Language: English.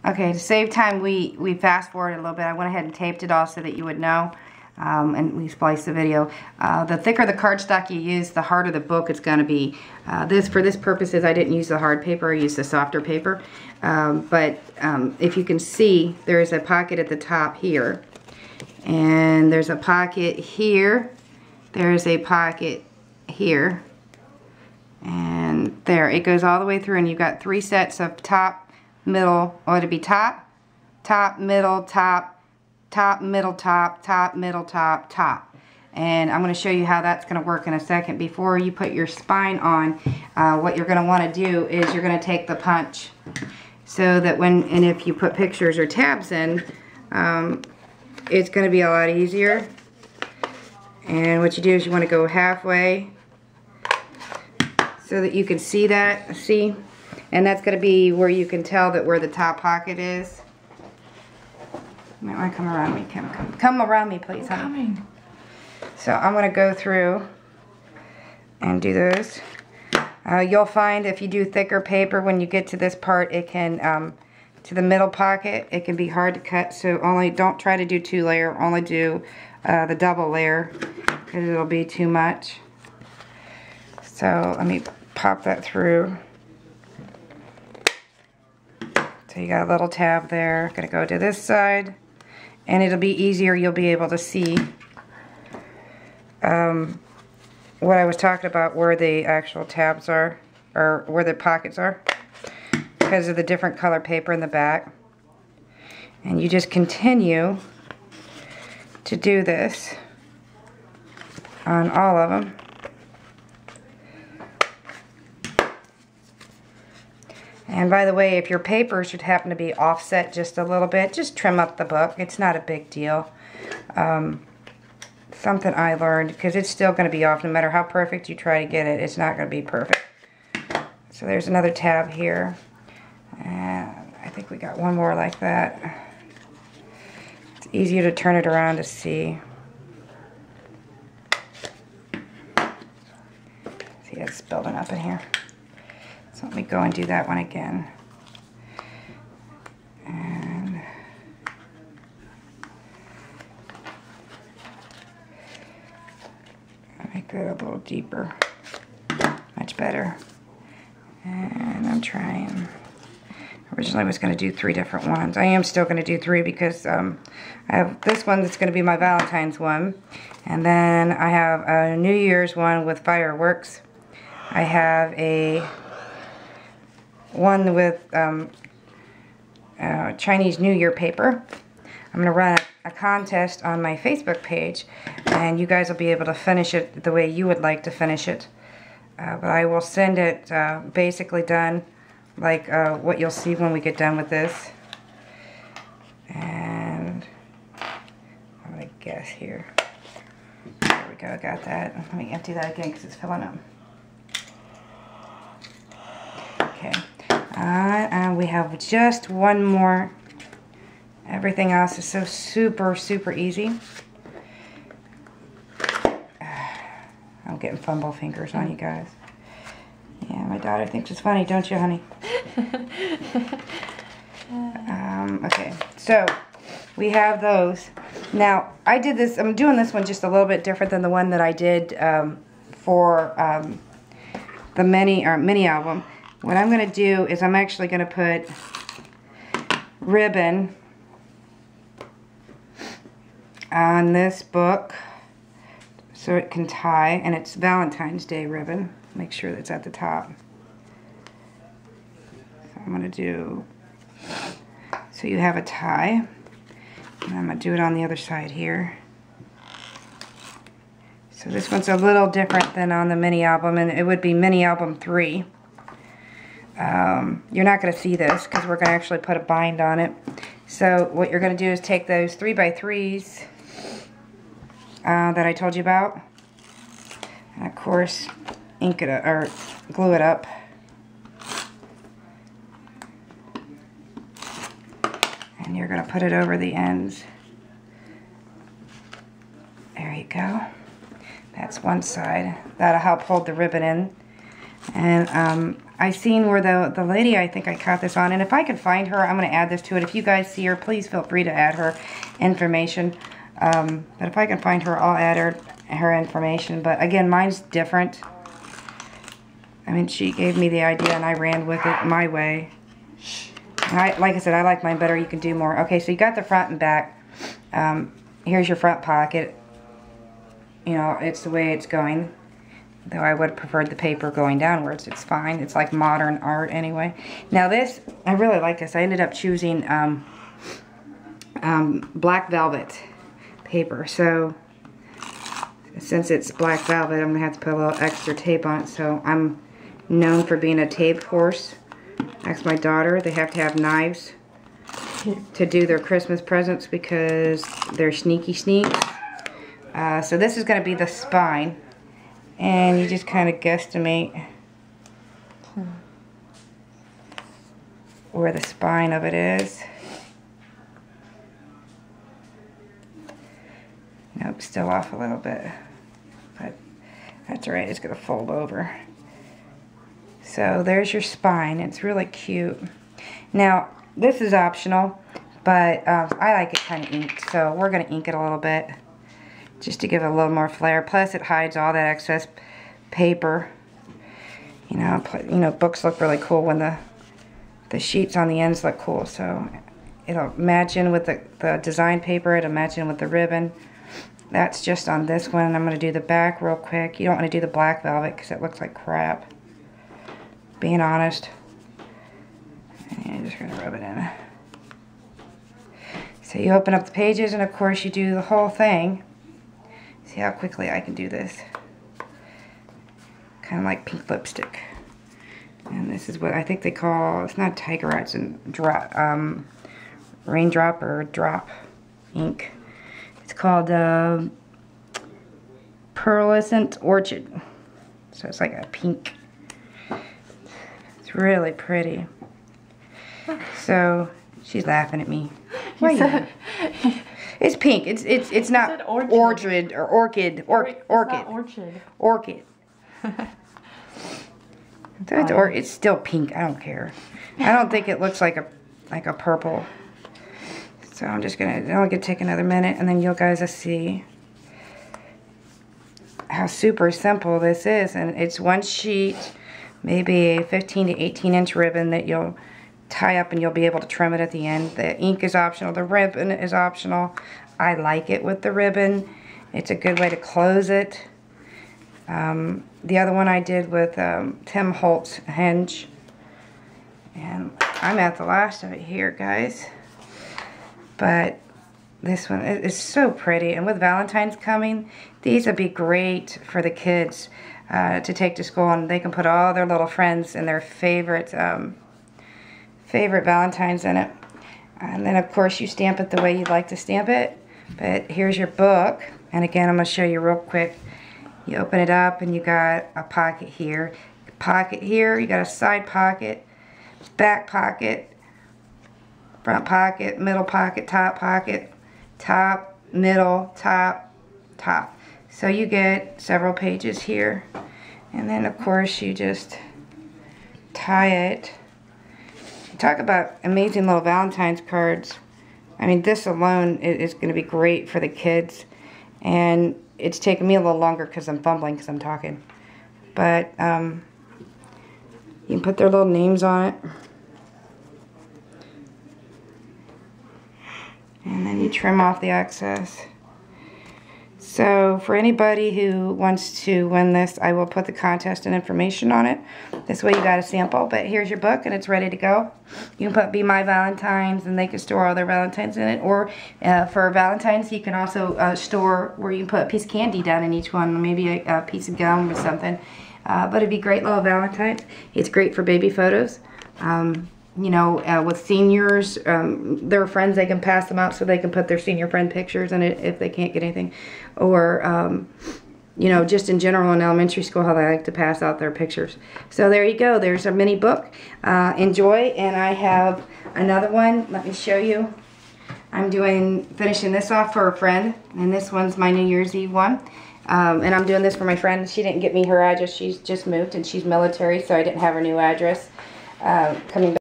Okay, to save time, we fast forwarded a little bit. I went ahead and taped it all so that you would know. And we spliced the video. The thicker the cardstock you use, the harder the book it's going to be. For this purposes, I didn't use the hard paper. I used the softer paper. But if you can see, there is a pocket at the top here. And there's a pocket here. There's a pocket here. And there. It goes all the way through, and you've got 3 sets of top, middle, or it'd be top, top, middle, top, top, middle, top, top, middle, top, top. And I'm going to show you how that's going to work in a second. Before you put your spine on, what you're going to want to do is you're going to take the punch. So that and if you put pictures or tabs in, it's going to be a lot easier. And what you do is you want to go halfway so that you can see that, and that's going to be where you can tell that where the top pocket is. You might want to come around me. Come around me, please, honey. Coming. So I'm going to go through and do those. You'll find if you do thicker paper, when you get to this part, it can, to the middle pocket, it can be hard to cut. So don't try to do 2-layer. Only do the double layer, because it'll be too much. So let me pop that through. So you got a little tab there. Gonna go to this side, and it'll be easier. You'll be able to see what I was talking about, where the actual tabs are, or where the pockets are, because of the different color paper in the back. And you just continue to do this on all of them. And by the way, if your paper should happen to be offset just a little bit, just trim up the book. It's not a big deal. Something I learned, because it's still going to be off no matter how perfect you try to get it. It's not going to be perfect. So there's another tab here. And I think we got one more like that. It's easier to turn it around to see. See, it's building up in here. So let me go and do that one again. And make that a little deeper. Much better. And I'm trying. Originally I was going to do 3 different ones. I am still going to do 3 because I have this one that's going to be my Valentine's one. And then I have a New Year's one with fireworks. I have a one with Chinese New Year paper. I'm going to run a contest on my Facebook page, and you guys will be able to finish it the way you would like to finish it. But I will send it basically done like what you'll see when we get done with this. And I'm going to guess here. There we go, I got that. Let me empty that again because it's filling up. Okay. And we have just one more. Everything else is so super, super easy. I'm getting fumble fingers on you guys. Yeah, my daughter thinks it's funny, don't you, honey? Okay, so we have those. Now, I did this, I'm doing this one just a little bit different than the one that I did for the mini album. What I'm going to do is I'm actually going to put ribbon on this book so it can tie, and it's Valentine's Day ribbon. Make sure that's at the top. So I'm going to do, so you have a tie, and I'm going to do it on the other side here. So this one's a little different than on the mini album, and it would be mini album 3. You're not going to see this because we're going to actually put a bind on it. So what you're going to do is take those 3x3s that I told you about, and of course ink it or glue it up. And you're going to put it over the ends. There you go. That's one side. That'll help hold the ribbon in. And I seen where the lady, I think I caught this on, and if I can find her, I'm going to add this to it. If you guys see her, please feel free to add her information. But if I can find her, I'll add her information. But again, mine's different. I mean, she gave me the idea and I ran with it my way. Like I said, I like mine better. You can do more. Okay, so you got the front and back. Here's your front pocket. You know, it's the way it's going. Though I would have preferred the paper going downwards. It's fine. It's like modern art anyway. Now this, I really like this. I ended up choosing black velvet paper. So since it's black velvet, I'm going to have to put a little extra tape on it. So I'm known for being a tape horse. Ask my daughter. They have to have knives to do their Christmas presents because they're sneaky sneaks. So this is going to be the spine. And you just kind of guesstimate where the spine of it is. Nope, still off a little bit. But that's alright, it's going to fold over. So there's your spine. It's really cute. Now, this is optional, but I like it kind of inked. So we're going to ink it a little bit, just to give it a little more flair. Plus, it hides all that excess paper. You know, books look really cool when the sheets on the ends look cool. So it'll match in with the design paper. It'll match in with the ribbon. That's just on this one. I'm going to do the back real quick. You don't want to do the black velvet because it looks like crap. Being honest. And you're just going to rub it in. So you open up the pages, and of course you do the whole thing. See how quickly I can do this. Kind of like pink lipstick. And this is what I think they call, it's not tiger eye, it's a drop, raindrop or drop ink. It's called pearlescent orchid. So it's like a pink. It's really pretty. So she's laughing at me. It's pink. It's not orchid or orchid. Orchid. It's still pink. I don't care. I don't think it looks like a purple. So I'm just gonna. It's only gonna take another minute, and then you guys will see how super simple this is. And it's one sheet, maybe a 15 to 18 inch ribbon that you'll tie up, and you'll be able to trim it at the end. The ink is optional. The ribbon is optional. I like it with the ribbon. It's a good way to close it. The other one I did with Tim Holtz Henge. And I'm at the last of it here, guys. But this one is so pretty. And with Valentine's coming, these would be great for the kids to take to school. And they can put all their little friends and their favorite Valentines in it. And then, of course, you stamp it the way you'd like to stamp it. But here's your book. And again, I'm going to show you real quick. You open it up and you got a pocket here. Pocket here, you got a side pocket, back pocket, front pocket, middle pocket, top, middle, top, top. So you get several pages here. And then, of course, you just tie it. Talk about amazing little Valentine's cards. I mean, this alone is going to be great for the kids. And it's taken me a little longer because I'm fumbling because I'm talking. But you can put their little names on it. And then you trim off the excess. So for anybody who wants to win this, I will put the contest and information on it. This way you got a sample, but here's your book and it's ready to go. You can put Be My Valentines and they can store all their Valentines in it. Or for Valentines, you can also store where you can put a piece of candy down in each one, maybe a piece of gum or something. But it'd be great little Valentines. It's great for baby photos. You know, with seniors, their friends, they can pass them out so they can put their senior friend pictures in it if they can't get anything. Or, you know, just in general in elementary school, how they like to pass out their pictures. So there you go. There's a mini book. Enjoy. And I have another one. Let me show you. I'm finishing this off for a friend. And this one's my New Year's Eve one. And I'm doing this for my friend. She didn't get me her address. She's just moved and she's military, so I didn't have her new address. Coming